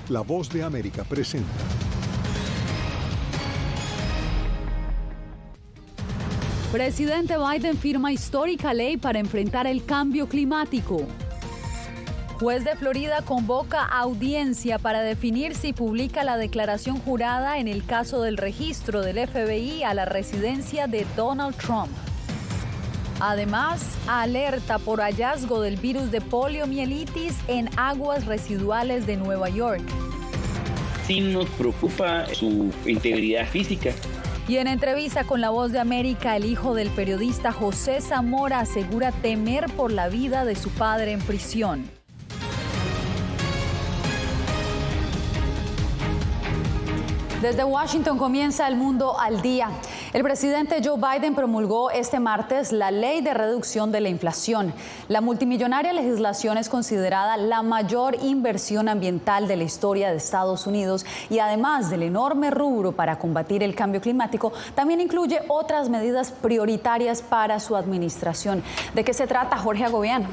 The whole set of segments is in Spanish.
La Voz de América presenta. Presidente Biden firma histórica ley para enfrentar el cambio climático. Juez de Florida convoca audiencia para definir si publica la declaración jurada en el caso del registro del FBI a la residencia de Donald Trump. Además, alerta por hallazgo del virus de poliomielitis en aguas residuales de Nueva York. Sí nos preocupa su integridad física. Y en entrevista con La Voz de América, el hijo del periodista José Zamora asegura temer por la vida de su padre en prisión. Desde Washington comienza El Mundo al Día. El presidente Joe Biden promulgó este martes la Ley de Reducción de la Inflación. La multimillonaria legislación es considerada la mayor inversión ambiental de la historia de Estados Unidos y además del enorme rubro para combatir el cambio climático, también incluye otras medidas prioritarias para su administración. ¿De qué se trata, Jorge Agobián?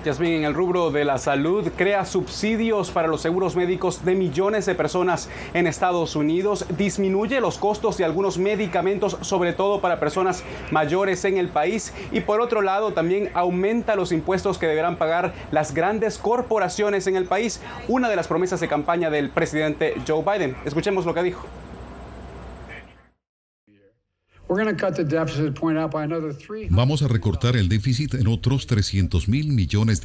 Yasmín, en el rubro de la salud, crea subsidios para los seguros médicos de millones de personas en Estados Unidos, disminuye los costos de algunos medicamentos, sobre todo para personas mayores en el país, y por otro lado también aumenta los impuestos que deberán pagar las grandes corporaciones en el país, una de las promesas de campaña del presidente Joe Biden. Escuchemos lo que dijo. Vamos a recortar el déficit en otros $300 mil millones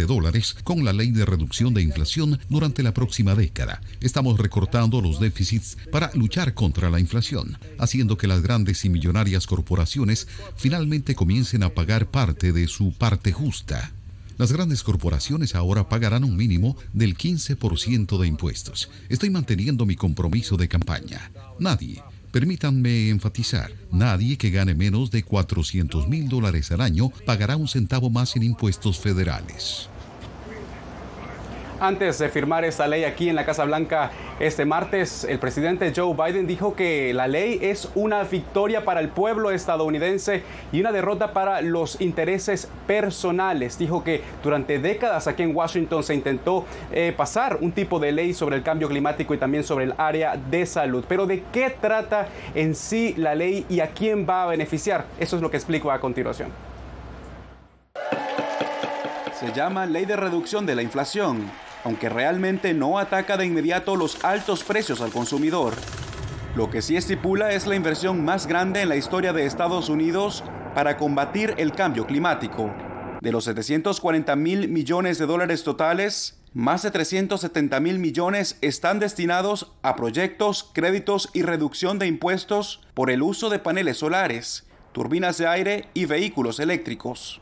con la ley de reducción de inflación durante la próxima década. Estamos recortando los déficits para luchar contra la inflación, haciendo que las grandes y millonarias corporaciones finalmente comiencen a pagar parte de su parte justa. Las grandes corporaciones ahora pagarán un mínimo del 15% de impuestos. Estoy manteniendo mi compromiso de campaña. Nadie, permítanme enfatizar, nadie que gane menos de $400,000 al año pagará un centavo más en impuestos federales. Antes de firmar esta ley aquí en la Casa Blanca este martes, el presidente Joe Biden dijo que la ley es una victoria para el pueblo estadounidense y una derrota para los intereses personales. Dijo que durante décadas aquí en Washington se intentó pasar un tipo de ley sobre el cambio climático y también sobre el área de salud. Pero ¿de qué trata en sí la ley y a quién va a beneficiar? Eso es lo que explico a continuación. Se llama Ley de Reducción de la Inflación, aunque realmente no ataca de inmediato los altos precios al consumidor. Lo que sí estipula es la inversión más grande en la historia de Estados Unidos para combatir el cambio climático. De los $740 mil millones totales, más de $370 mil millones están destinados a proyectos, créditos y reducción de impuestos por el uso de paneles solares, turbinas de aire y vehículos eléctricos.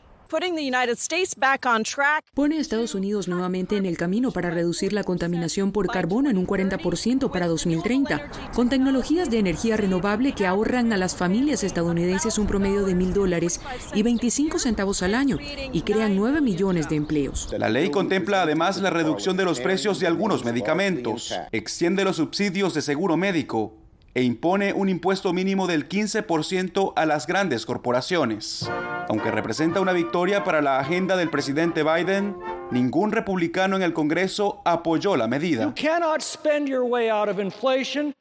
Pone a Estados Unidos nuevamente en el camino para reducir la contaminación por carbono en un 40% para 2030, con tecnologías de energía renovable que ahorran a las familias estadounidenses un promedio de $1,000 y 25 centavos al año y crean 9 millones de empleos. La ley contempla además la reducción de los precios de algunos medicamentos, extiende los subsidios de seguro médico e impone un impuesto mínimo del 15% a las grandes corporaciones. Aunque representa una victoria para la agenda del presidente Biden, ningún republicano en el Congreso apoyó la medida.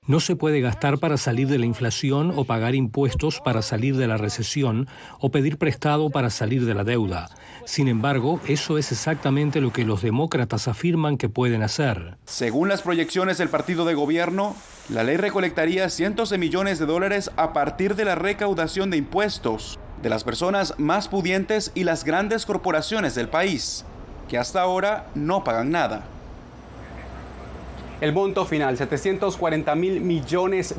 No se puede gastar para salir de la inflación o pagar impuestos para salir de la recesión o pedir prestado para salir de la deuda. Sin embargo, eso es exactamente lo que los demócratas afirman que pueden hacer. Según las proyecciones del partido de gobierno, la ley recolectaría cientos de millones de dólares a partir de la recaudación de impuestos de las personas más pudientes y las grandes corporaciones del país, que hasta ahora no pagan nada. El monto final, $740 mil millones,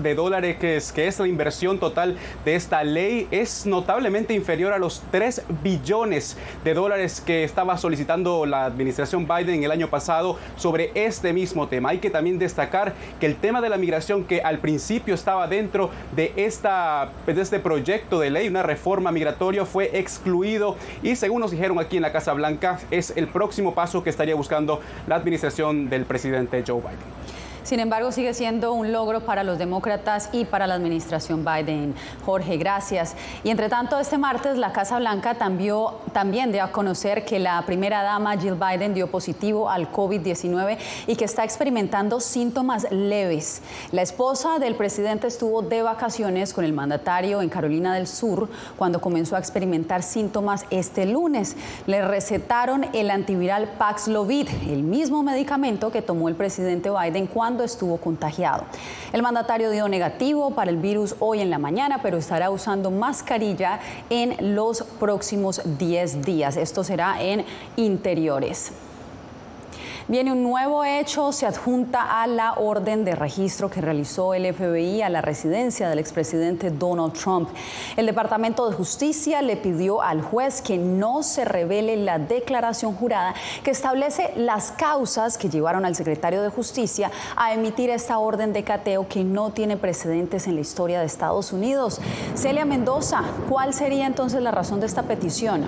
que es la inversión total de esta ley, es notablemente inferior a los $3 billones que estaba solicitando la administración Biden el año pasado sobre este mismo tema. Hay que también destacar que el tema de la migración, que al principio estaba dentro de este proyecto de ley, una reforma migratoria, fue excluido y, según nos dijeron aquí en la Casa Blanca, es el próximo paso que estaría buscando la administración del presidente Joe Biden. Sin embargo, sigue siendo un logro para los demócratas y para la administración Biden. Jorge, gracias. Y entre tanto, este martes la Casa Blanca también dio a conocer que la primera dama Jill Biden dio positivo al COVID-19 y que está experimentando síntomas leves. La esposa del presidente estuvo de vacaciones con el mandatario en Carolina del Sur cuando comenzó a experimentar síntomas este lunes. Le recetaron el antiviral Paxlovid, el mismo medicamento que tomó el presidente Biden cuando estuvo contagiado. El mandatario dio negativo para el virus hoy en la mañana, pero estará usando mascarilla en los próximos 10 días. Esto será en interiores. Viene un nuevo hecho, se adjunta a la orden de registro que realizó el FBI a la residencia del expresidente Donald Trump. El Departamento de Justicia le pidió al juez que no se revele la declaración jurada que establece las causas que llevaron al secretario de Justicia a emitir esta orden de cateo que no tiene precedentes en la historia de Estados Unidos. Celia Mendoza, ¿cuál sería entonces la razón de esta petición?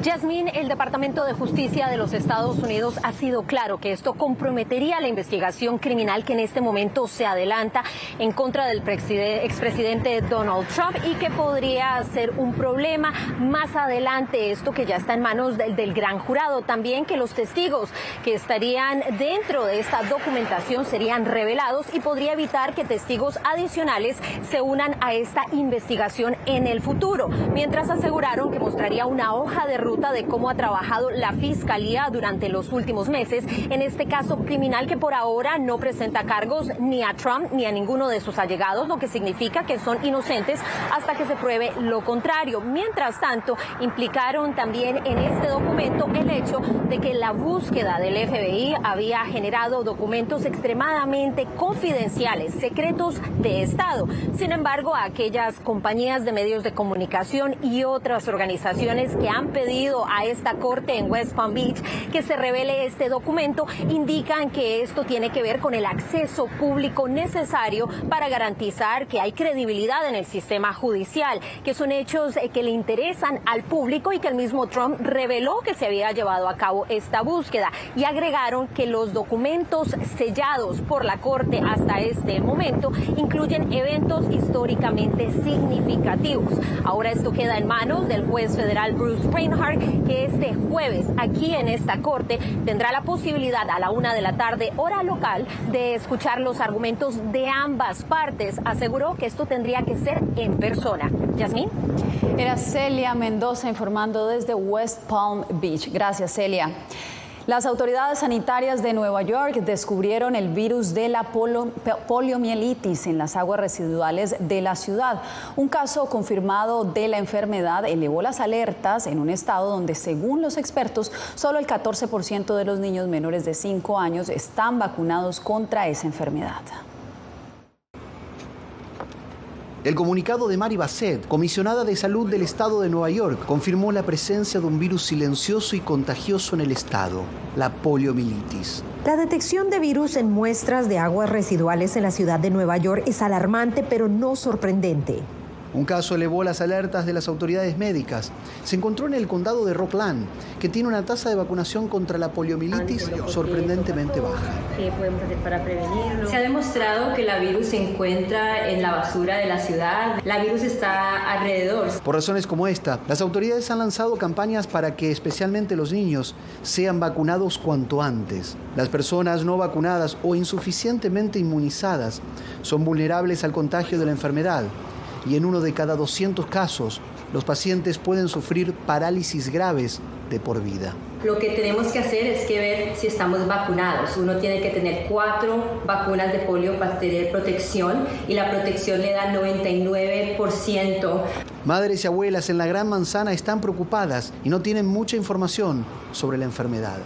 Yasmín, el Departamento de Justicia de los Estados Unidos ha sido claro que esto comprometería la investigación criminal que en este momento se adelanta en contra del expresidente Donald Trump y que podría ser un problema más adelante, esto que ya está en manos del gran jurado. También que los testigos que estarían dentro de esta documentación serían revelados y podría evitar que testigos adicionales se unan a esta investigación en el futuro, mientras aseguraron que mostraría una hoja de ruta de cómo ha trabajado la Fiscalía durante los últimos meses en este caso criminal que por ahora no presenta cargos ni a Trump ni a ninguno de sus allegados, lo que significa que son inocentes hasta que se pruebe lo contrario. Mientras tanto, implicaron también en este documento el hecho de que la búsqueda del FBI había generado documentos extremadamente confidenciales, secretos de Estado. Sin embargo, aquellas compañías de medios de comunicación y otras organizaciones que han pedido a esta corte en West Palm Beach que se revele este documento indican que esto tiene que ver con el acceso público necesario para garantizar que hay credibilidad en el sistema judicial, que son hechos que le interesan al público y que el mismo Trump reveló que se había llevado a cabo esta búsqueda, y agregaron que los documentos sellados por la corte hasta este momento incluyen eventos históricamente significativos. Ahora esto queda en manos del juez federal Bruce Reinhart, que este jueves aquí en esta corte tendrá la posibilidad a la 1:00 p.m. hora local de escuchar los argumentos de ambas partes. Aseguró que esto tendría que ser en persona. Yasmín. Era Celia Mendoza informando desde West Palm Beach. Gracias, Celia. Las autoridades sanitarias de Nueva York descubrieron el virus de la poliomielitis en las aguas residuales de la ciudad. Un caso confirmado de la enfermedad elevó las alertas en un estado donde, según los expertos, solo el 14% de los niños menores de 5 años están vacunados contra esa enfermedad. El comunicado de Mary Bassett, comisionada de salud del estado de Nueva York, confirmó la presencia de un virus silencioso y contagioso en el estado, la poliomielitis. La detección de virus en muestras de aguas residuales en la ciudad de Nueva York es alarmante, pero no sorprendente. Un caso elevó las alertas de las autoridades médicas. Se encontró en el condado de Rockland, que tiene una tasa de vacunación contra la poliomielitis sorprendentemente baja. ¿Qué podemos hacer para prevenirlo? Se ha demostrado que la virus se encuentra en la basura de la ciudad. La virus está alrededor. Por razones como esta, las autoridades han lanzado campañas para que especialmente los niños sean vacunados cuanto antes. Las personas no vacunadas o insuficientemente inmunizadas son vulnerables al contagio de la enfermedad. Y en 1 de cada 200 casos, los pacientes pueden sufrir parálisis graves de por vida. Lo que tenemos que hacer es que ver si estamos vacunados. Uno tiene que tener 4 vacunas de polio para tener protección y la protección le da 99%. Madres y abuelas en la Gran Manzana están preocupadas y no tienen mucha información sobre la enfermedad.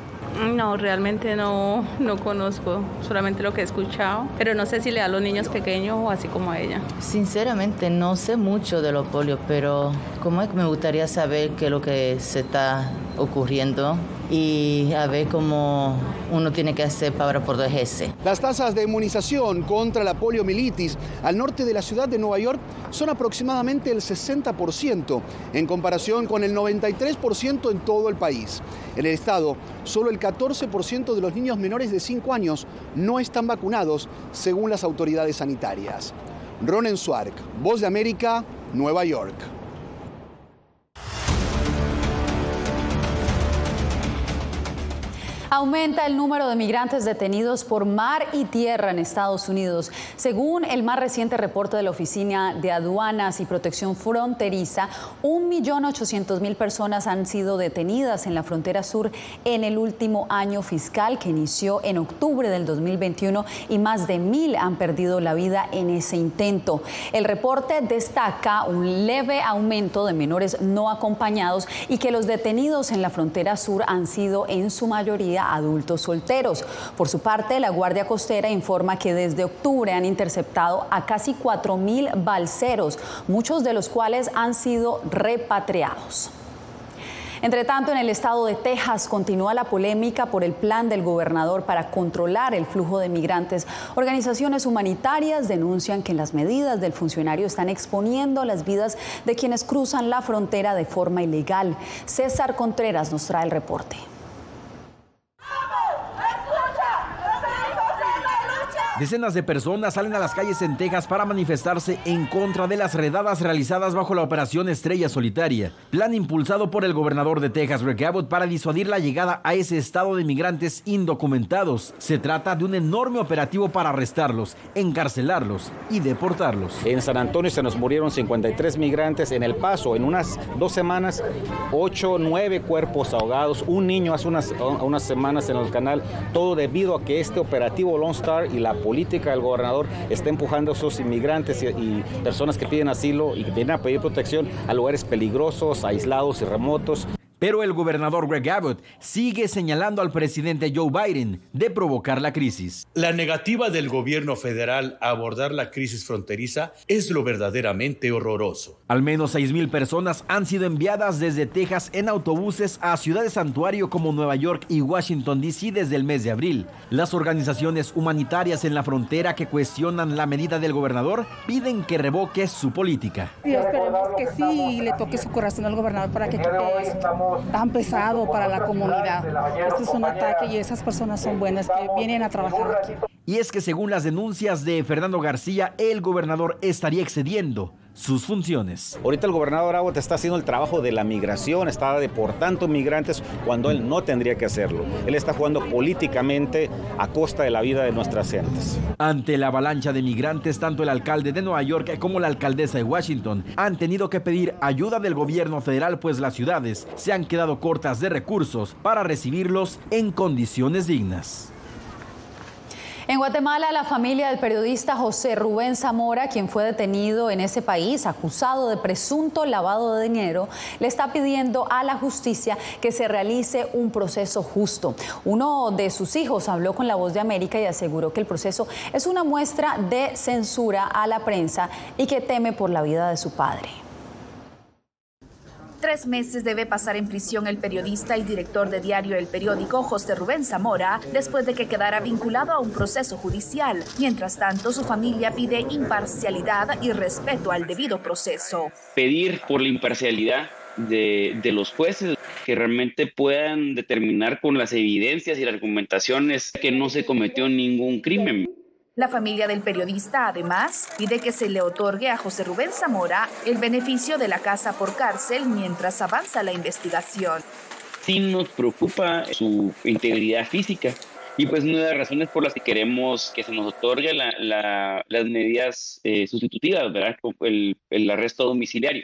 No, realmente no conozco, solamente lo que he escuchado, pero no sé si le da a los niños pequeños o así como a ella. Sinceramente no sé mucho de los polio, pero como es que me gustaría saber qué es lo que se está ocurriendo y a ver cómo uno tiene que hacer para protegerse. Las tasas de inmunización contra la poliomielitis al norte de la ciudad de Nueva York son aproximadamente el 60%, en comparación con el 93% en todo el país. En el estado, solo el 14% de los niños menores de 5 años no están vacunados, según las autoridades sanitarias. Ronen Swark, Voz de América, Nueva York. Aumenta el número de migrantes detenidos por mar y tierra en Estados Unidos. Según el más reciente reporte de la Oficina de Aduanas y Protección Fronteriza, 1.800.000 personas han sido detenidas en la frontera sur en el último año fiscal, que inició en octubre del 2021, y más de 1.000 han perdido la vida en ese intento. El reporte destaca un leve aumento de menores no acompañados y que los detenidos en la frontera sur han sido en su mayoría adultos solteros. Por su parte, la Guardia Costera informa que desde octubre han interceptado a casi 4.000 balseros, muchos de los cuales han sido repatriados. Entre tanto, en el estado de Texas continúa la polémica por el plan del gobernador para controlar el flujo de migrantes. Organizaciones humanitarias denuncian que las medidas del funcionario están exponiendo las vidas de quienes cruzan la frontera de forma ilegal. César Contreras nos trae el reporte. Decenas de personas salen a las calles en Texas para manifestarse en contra de las redadas realizadas bajo la operación Estrella Solitaria, plan impulsado por el gobernador de Texas, Greg Abbott, para disuadir la llegada a ese estado de migrantes indocumentados. Se trata de un enorme operativo para arrestarlos, encarcelarlos y deportarlos. En San Antonio se nos murieron 53 migrantes. En El Paso, en unas 2 semanas, 8 o 9 cuerpos ahogados, un niño hace unas semanas en el canal, todo debido a que este operativo Lone Star y la política del gobernador está empujando a esos inmigrantes y personas que piden asilo y que vienen a pedir protección a lugares peligrosos, aislados y remotos. Pero el gobernador Greg Abbott sigue señalando al presidente Joe Biden de provocar la crisis. La negativa del gobierno federal a abordar la crisis fronteriza es lo verdaderamente horroroso. Al menos 6,000 personas han sido enviadas desde Texas en autobuses a ciudades santuario como Nueva York y Washington, D.C. desde el mes de abril. Las organizaciones humanitarias en la frontera que cuestionan la medida del gobernador piden que revoque su política. Y esperemos que sí le toque su corazón al gobernador para que quite eso tan pesado para la comunidad. Este es un ataque y esas personas son buenas que vienen a trabajar aquí. Y es que según las denuncias de Fernando García, el gobernador estaría excediendo sus funciones. Ahorita el gobernador Abbott está haciendo el trabajo de la migración, está deportando migrantes cuando él no tendría que hacerlo. Él está jugando políticamente a costa de la vida de nuestras gentes. Ante la avalancha de migrantes, tanto el alcalde de Nueva York como la alcaldesa de Washington han tenido que pedir ayuda del gobierno federal, pues las ciudades se han quedado cortas de recursos para recibirlos en condiciones dignas. En Guatemala, la familia del periodista José Rubén Zamora, quien fue detenido en ese país acusado de presunto lavado de dinero, le está pidiendo a la justicia que se realice un proceso justo. Uno de sus hijos habló con La Voz de América y aseguró que el proceso es una muestra de censura a la prensa y que teme por la vida de su padre. 3 meses debe pasar en prisión el periodista y director de diario El Periódico, José Rubén Zamora, después de que quedara vinculado a un proceso judicial. Mientras tanto, su familia pide imparcialidad y respeto al debido proceso. Pedir por la imparcialidad de los jueces, que realmente puedan determinar con las evidencias y las argumentaciones que no se cometió ningún crimen. La familia del periodista, además, pide que se le otorgue a José Rubén Zamora el beneficio de la casa por cárcel mientras avanza la investigación. Sí nos preocupa su integridad física y pues una de las razones por las que queremos que se nos otorgue las medidas sustitutivas, ¿verdad? El arresto domiciliario.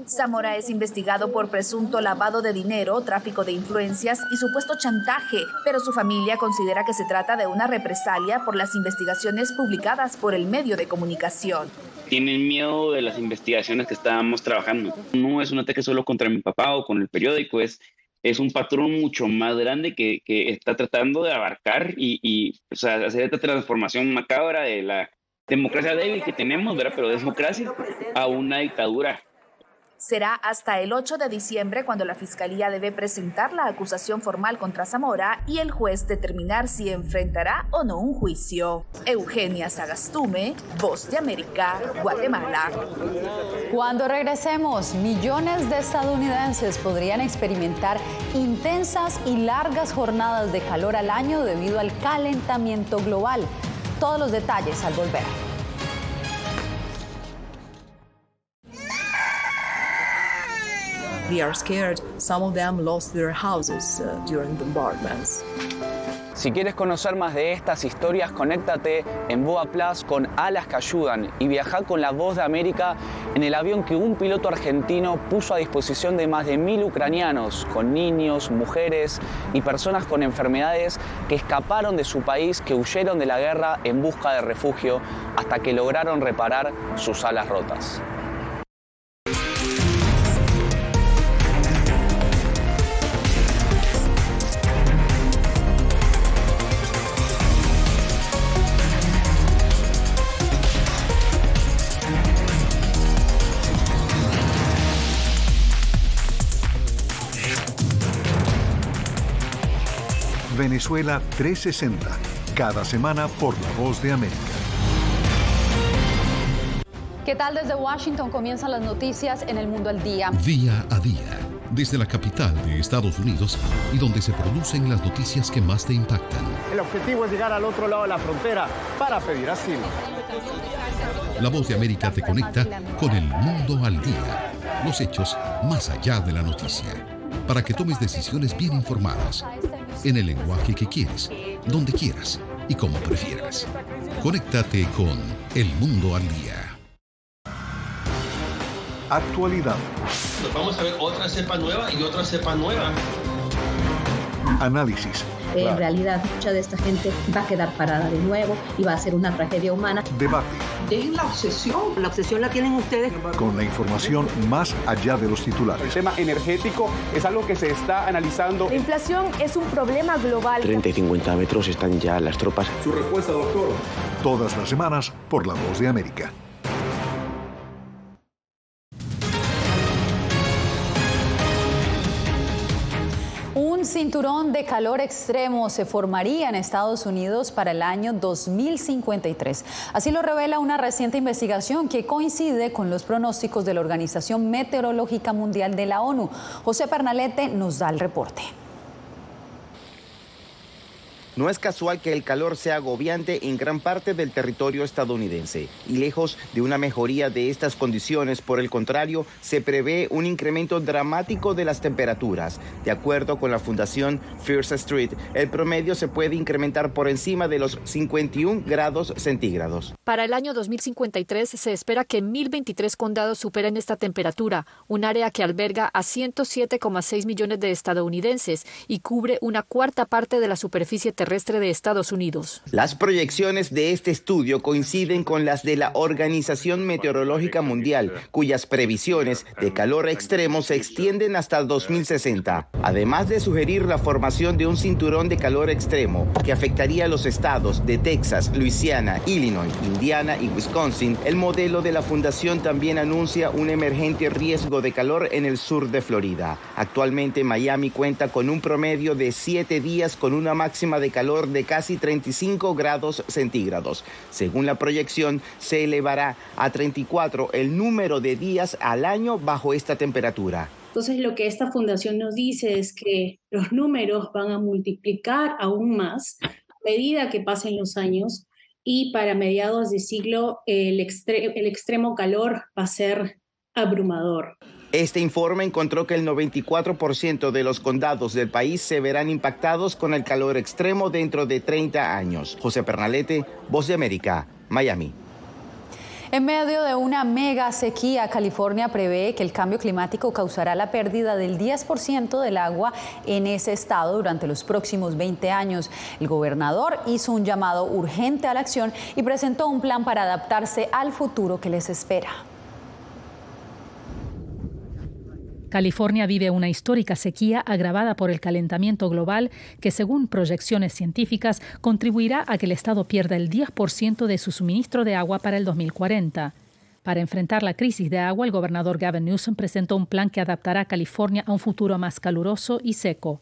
Zamora es investigado por presunto lavado de dinero, tráfico de influencias y supuesto chantaje, pero su familia considera que se trata de una represalia por las investigaciones publicadas por el medio de comunicación. Tienen miedo de las investigaciones que estábamos trabajando. No es un ataque solo contra mi papá o con el periódico, es un patrón mucho más grande que está tratando de abarcar y o sea, hacer esta transformación macabra de la democracia débil que tenemos, ¿verdad? Pero democracia a una dictadura. Será hasta el 8 de diciembre cuando la Fiscalía debe presentar la acusación formal contra Zamora y el juez determinar si enfrentará o no un juicio. Eugenia Sagastume, Voz de América, Guatemala. Cuando regresemos, millones de estadounidenses podrían experimentar intensas y largas jornadas de calor al año debido al calentamiento global. Todos los detalles al volver. They are scared. Some of them lost their houses during bombardments. Si quieres conocer más de estas historias, conéctate en Boa Plus con Alas que Ayudan y viaja con la Voz de América en el avión que un piloto argentino puso a disposición de más de 1000 ucranianos, con niños, mujeres y personas con enfermedades que escaparon de su país, que huyeron de la guerra en busca de refugio hasta que lograron reparar sus alas rotas. Venezuela 360, cada semana por La Voz de América. ¿Qué tal? Desde Washington comienzan las noticias en El Mundo al Día. Día a día, desde la capital de Estados Unidos y donde se producen las noticias que más te impactan. El objetivo es llegar al otro lado de la frontera para pedir asilo. La Voz de América te conecta con El Mundo al Día. Los hechos más allá de la noticia. Para que tomes decisiones bien informadas. En el lenguaje que quieres, donde quieras y como prefieras. Conéctate con El Mundo al Día. Actualidad. Nos vamos a ver otra cepa nueva y otra cepa nueva. Análisis. En realidad, mucha de esta gente va a quedar parada de nuevo y va a ser una tragedia humana. Debate. Dejen la obsesión. La obsesión la tienen ustedes. Con la información más allá de los titulares. El tema energético es algo que se está analizando. La inflación es un problema global. 30 y 50 metros están ya las tropas. Su respuesta, doctor. Todas las semanas por La Voz de América. Un cinturón de calor extremo se formaría en Estados Unidos para el año 2053. Así lo revela una reciente investigación que coincide con los pronósticos de la Organización Meteorológica Mundial de la ONU. José Pernalete nos da el reporte. No es casual que el calor sea agobiante en gran parte del territorio estadounidense y lejos de una mejoría de estas condiciones, por el contrario, se prevé un incremento dramático de las temperaturas. De acuerdo con la Fundación First Street, el promedio se puede incrementar por encima de los 51 grados centígrados. Para el año 2053 se espera que 1.023 condados superen esta temperatura, un área que alberga a 107,6 millones de estadounidenses y cubre una cuarta parte de la superficie terrestre de Estados Unidos. Las proyecciones de este estudio coinciden con las de la Organización Meteorológica Mundial, cuyas previsiones de calor extremo se extienden hasta 2060. Además de sugerir la formación de un cinturón de calor extremo que afectaría a los estados de Texas, Luisiana, Illinois, Indiana y Wisconsin, el modelo de la fundación también anuncia un emergente riesgo de calor en el sur de Florida. Actualmente Miami cuenta con un promedio de 7 días con una máxima de calor de casi 35 grados centígrados. Según la proyección, se elevará a 34 el número de días al año bajo esta temperatura. Entonces, lo que esta fundación nos dice es que los números van a multiplicar aún más a medida que pasen los años y para mediados de siglo el extremo calor va a ser abrumador. Este informe encontró que el 94% de los condados del país se verán impactados con el calor extremo dentro de 30 años. José Pernalete, Voz de América, Miami. En medio de una mega sequía, California prevé que el cambio climático causará la pérdida del 10% del agua en ese estado durante los próximos 20 años. El gobernador hizo un llamado urgente a la acción y presentó un plan para adaptarse al futuro que les espera. California vive una histórica sequía agravada por el calentamiento global que, según proyecciones científicas, contribuirá a que el estado pierda el 10% de su suministro de agua para el 2040. Para enfrentar la crisis de agua, el gobernador Gavin Newsom presentó un plan que adaptará a California a un futuro más caluroso y seco.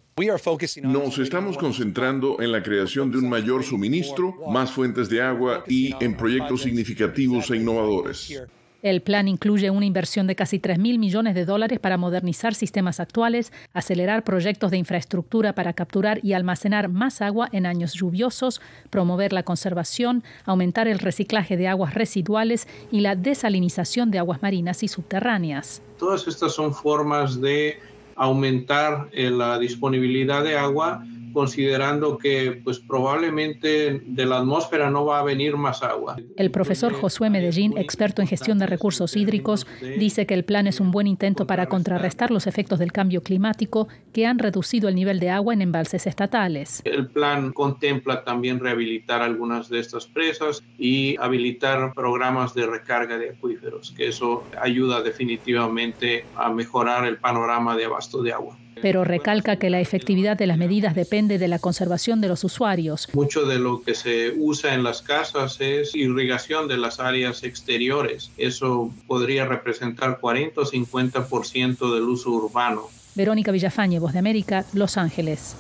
Nos estamos concentrando en la creación de un mayor suministro, más fuentes de agua y en proyectos significativos e innovadores. El plan incluye una inversión de casi $3.000 millones para modernizar sistemas actuales, acelerar proyectos de infraestructura para capturar y almacenar más agua en años lluviosos, promover la conservación, aumentar el reciclaje de aguas residuales y la desalinización de aguas marinas y subterráneas. Todas estas son formas de aumentar la disponibilidad de agua, considerando que pues probablemente de la atmósfera no va a venir más agua. El profesor Josué Medellín, experto en gestión de recursos hídricos, dice que el plan es un buen intento para contrarrestar los efectos del cambio climático que han reducido el nivel de agua en embalses estatales. El plan contempla también rehabilitar algunas de estas presas y habilitar programas de recarga de acuíferos, que eso ayuda definitivamente a mejorar el panorama de abasto de agua. Pero recalca que la efectividad de las medidas depende de la conservación de los usuarios. Mucho de lo que se usa en las casas es irrigación de las áreas exteriores. Eso podría representar 40 o 50% del uso urbano. Verónica Villafañe, Voz de América, Los Ángeles.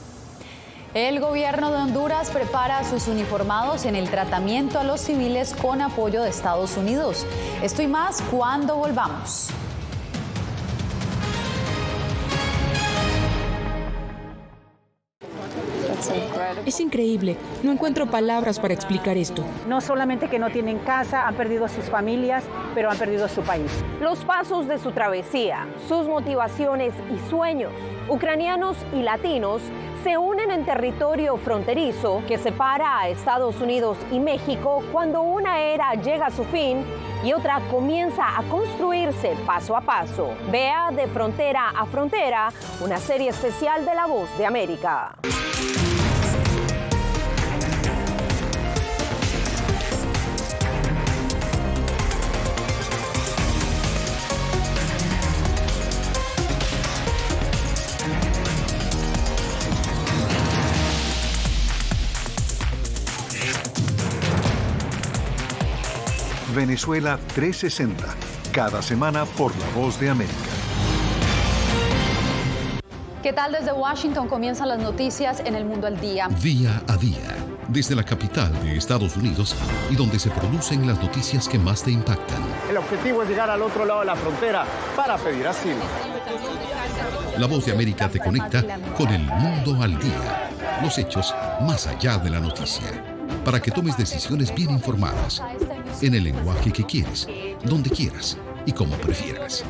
El gobierno de Honduras prepara a sus uniformados en el tratamiento a los civiles con apoyo de Estados Unidos. Esto y más cuando volvamos. Es increíble. No encuentro palabras para explicar esto. No solamente que no tienen casa, han perdido a sus familias, pero han perdido su país. Los pasos de su travesía, sus motivaciones y sueños, ucranianos y latinos, se unen en territorio fronterizo que separa a Estados Unidos y México cuando una era llega a su fin y otra comienza a construirse paso a paso. Vea De Frontera a Frontera, una serie especial de La Voz de América. Venezuela 360, cada semana por La Voz de América. ¿Qué tal? Desde Washington comienzan las noticias en El Mundo al Día. Día a día, desde la capital de Estados Unidos y donde se producen las noticias que más te impactan. El objetivo es llegar al otro lado de la frontera para pedir asilo. La Voz de América te conecta con El Mundo al Día. Los hechos más allá de la noticia. Para que tomes decisiones bien informadas, en el lenguaje que quieres, donde quieras y como prefieras.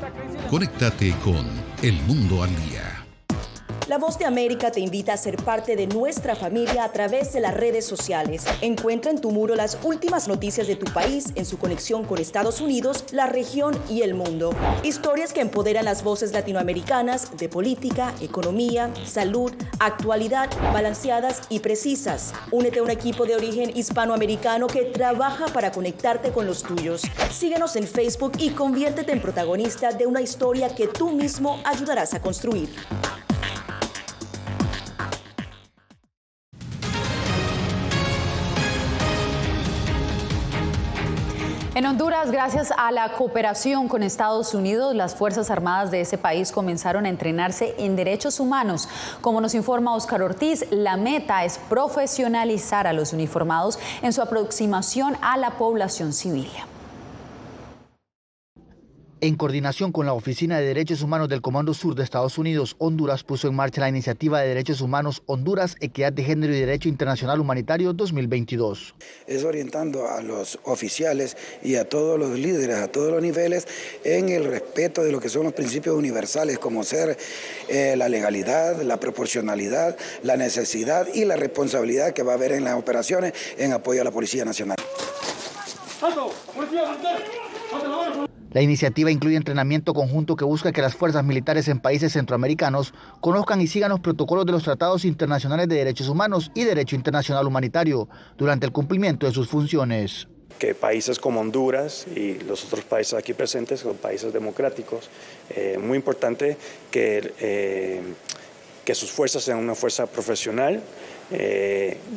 Conéctate con El Mundo al Día. La Voz de América te invita a ser parte de nuestra familia a través de las redes sociales. Encuentra en tu muro las últimas noticias de tu país en su conexión con Estados Unidos, la región y el mundo. Historias que empoderan las voces latinoamericanas de política, economía, salud, actualidad, balanceadas y precisas. Únete a un equipo de origen hispanoamericano que trabaja para conectarte con los tuyos. Síguenos en Facebook y conviértete en protagonista de una historia que tú mismo ayudarás a construir. En Honduras, gracias a la cooperación con Estados Unidos, las Fuerzas Armadas de ese país comenzaron a entrenarse en derechos humanos. Como nos informa Óscar Ortiz, la meta es profesionalizar a los uniformados en su aproximación a la población civil. En coordinación con la Oficina de Derechos Humanos del Comando Sur de Estados Unidos, Honduras puso en marcha la Iniciativa de Derechos Humanos Honduras, Equidad de Género y Derecho Internacional Humanitario 2022. Es orientando a los oficiales y a todos los líderes, a todos los niveles, en el respeto de lo que son los principios universales, como ser la legalidad, la proporcionalidad, la necesidad y la responsabilidad que va a haber en las operaciones en apoyo a la Policía Nacional. La iniciativa incluye entrenamiento conjunto que busca que las fuerzas militares en países centroamericanos conozcan y sigan los protocolos de los tratados internacionales de derechos humanos y derecho internacional humanitario durante el cumplimiento de sus funciones. Que países como Honduras y los otros países aquí presentes son países democráticos. Muy importante que que sus fuerzas sean una fuerza profesional,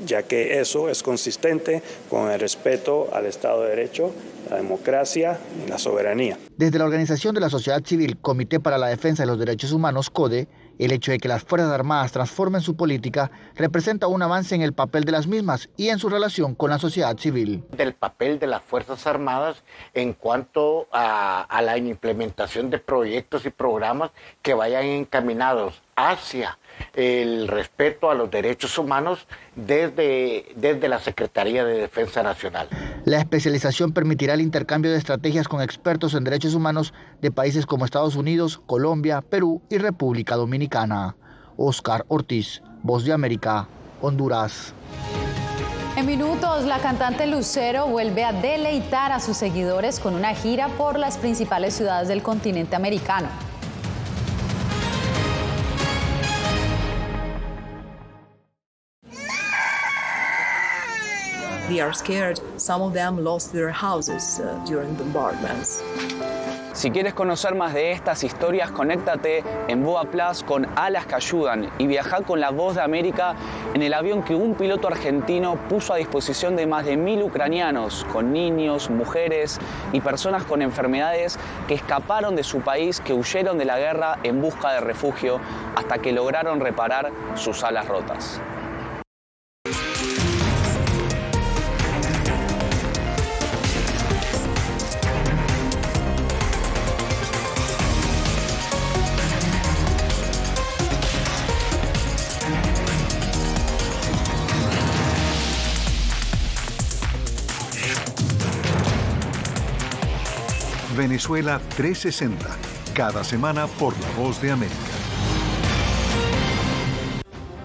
ya que eso es consistente con el respeto al Estado de Derecho, la democracia y la soberanía. Desde la organización de la sociedad civil Comité para la Defensa de los Derechos Humanos, CODE, el hecho de que las Fuerzas Armadas transformen su política representa un avance en el papel de las mismas y en su relación con la sociedad civil. Del papel de las Fuerzas Armadas en cuanto a la implementación de proyectos y programas que vayan encaminados hacia el respeto a los derechos humanos desde la Secretaría de Defensa Nacional. La especialización permitirá el intercambio de estrategias con expertos en derechos humanos de países como Estados Unidos, Colombia, Perú y República Dominicana. Oscar Ortiz, Voz de América, Honduras. En minutos, la cantante Lucero vuelve a deleitar a sus seguidores con una gira por las principales ciudades del continente americano. They are scared. Some of them lost their houses during bombardments. Si quieres conocer más de estas historias, conéctate en Boa Plus con Alas que Ayudan y viaja con la Voz de América en el avión que un piloto argentino puso a disposición de más de 1000 ucranianos, con niños, mujeres y personas con enfermedades que escaparon de su país, que huyeron de la guerra en busca de refugio hasta que lograron reparar sus alas rotas. Venezuela 360, cada semana por La Voz de América.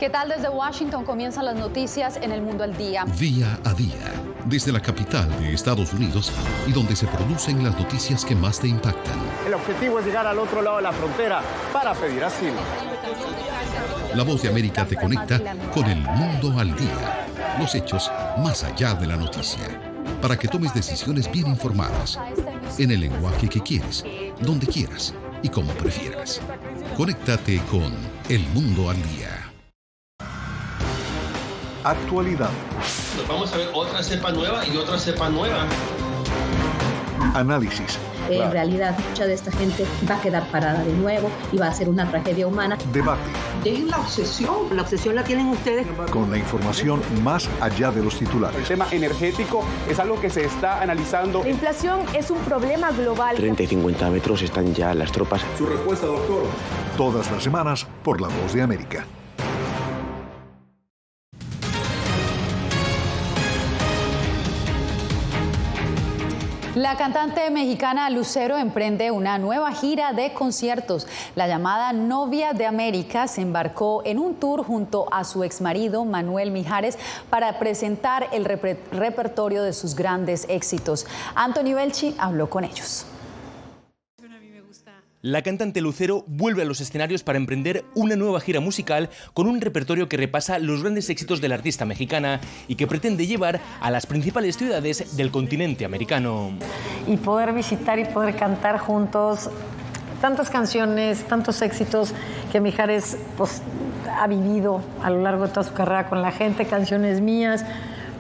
¿Qué tal? Desde Washington comienzan las noticias en El Mundo al Día. Día a día, desde la capital de Estados Unidos y donde se producen las noticias que más te impactan. El objetivo es llegar al otro lado de la frontera para pedir asilo. La Voz de América te conecta con El Mundo al Día. Los hechos más allá de la noticia. Para que tomes decisiones bien informadas, en el lenguaje que quieres, donde quieras y como prefieras. Conéctate con El Mundo al Día. Actualidad. Nos vamos a ver otra cepa nueva y otra cepa nueva. Análisis. En realidad, mucha de esta gente va a quedar parada de nuevo y va a ser una tragedia humana. Debate. Dejen la obsesión. La obsesión la tienen ustedes. Con la información más allá de los titulares. El tema energético es algo que se está analizando. La inflación es un problema global. 30 y 50 metros están ya las tropas. Su respuesta, doctor. Todas las semanas por La Voz de América. La cantante mexicana Lucero emprende una nueva gira de conciertos. La llamada Novia de América se embarcó en un tour junto a su exmarido Manuel Mijares para presentar el repertorio de sus grandes éxitos. Anthony Belchi habló con ellos. La cantante Lucero vuelve a los escenarios para emprender una nueva gira musical con un repertorio que repasa los grandes éxitos de la artista mexicana y que pretende llevar a las principales ciudades del continente americano. Y poder visitar y poder cantar juntos tantas canciones, tantos éxitos que Mijares pues, ha vivido a lo largo de toda su carrera con la gente, canciones mías.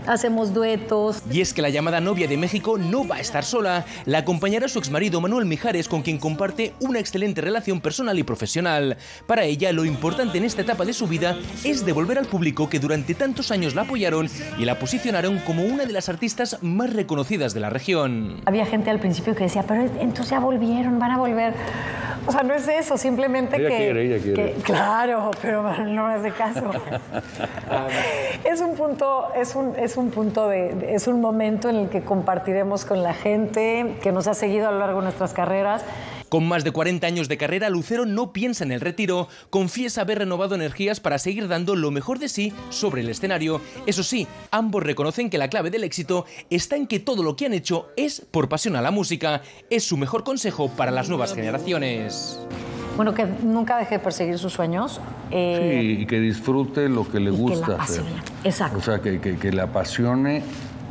Hacemos duetos. Y es que la llamada Novia de México no va a estar sola. La acompañará su exmarido Manuel Mijares, con quien comparte una excelente relación personal y profesional. Para ella, lo importante en esta etapa de su vida es devolver al público que durante tantos años la apoyaron y la posicionaron como una de las artistas más reconocidas de la región. Había gente al principio que decía, pero entonces ya volvieron, van a volver. O sea, no es eso, simplemente ella quiere. Claro, pero no me hace caso. Es un momento en el que compartiremos con la gente que nos ha seguido a lo largo de nuestras carreras. Con más de 40 años de carrera, Lucero no piensa en el retiro, confiesa haber renovado energías para seguir dando lo mejor de sí sobre el escenario. Eso sí, ambos reconocen que la clave del éxito está en que todo lo que han hecho es por pasión a la música. Es su mejor consejo para las nuevas generaciones. Bueno, que nunca deje de perseguir sus sueños. Sí, y que disfrute lo que le gusta hacer. Exacto. O sea, que le apasione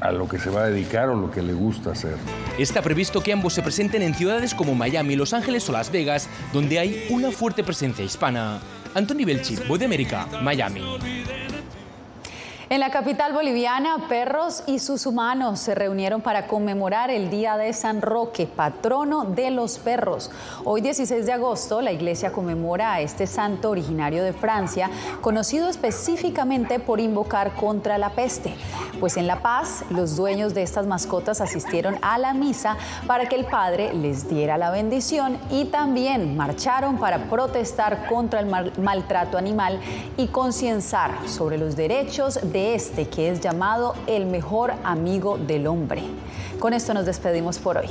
a lo que se va a dedicar o lo que le gusta hacer. Está previsto que ambos se presenten en ciudades como Miami, Los Ángeles o Las Vegas, donde hay una fuerte presencia hispana. Anthony Belchi, Voz de América, Miami. En la capital boliviana, perros y sus humanos se reunieron para conmemorar el Día de San Roque, patrono de los perros. Hoy, 16 de agosto, la iglesia conmemora a este santo originario de Francia, conocido específicamente por invocar contra la peste. Pues en La Paz, los dueños de estas mascotas asistieron a la misa para que el Padre les diera la bendición y también marcharon para protestar contra el maltrato animal y concienciar sobre los derechos de este que es llamado el mejor amigo del hombre. Con esto nos despedimos por hoy.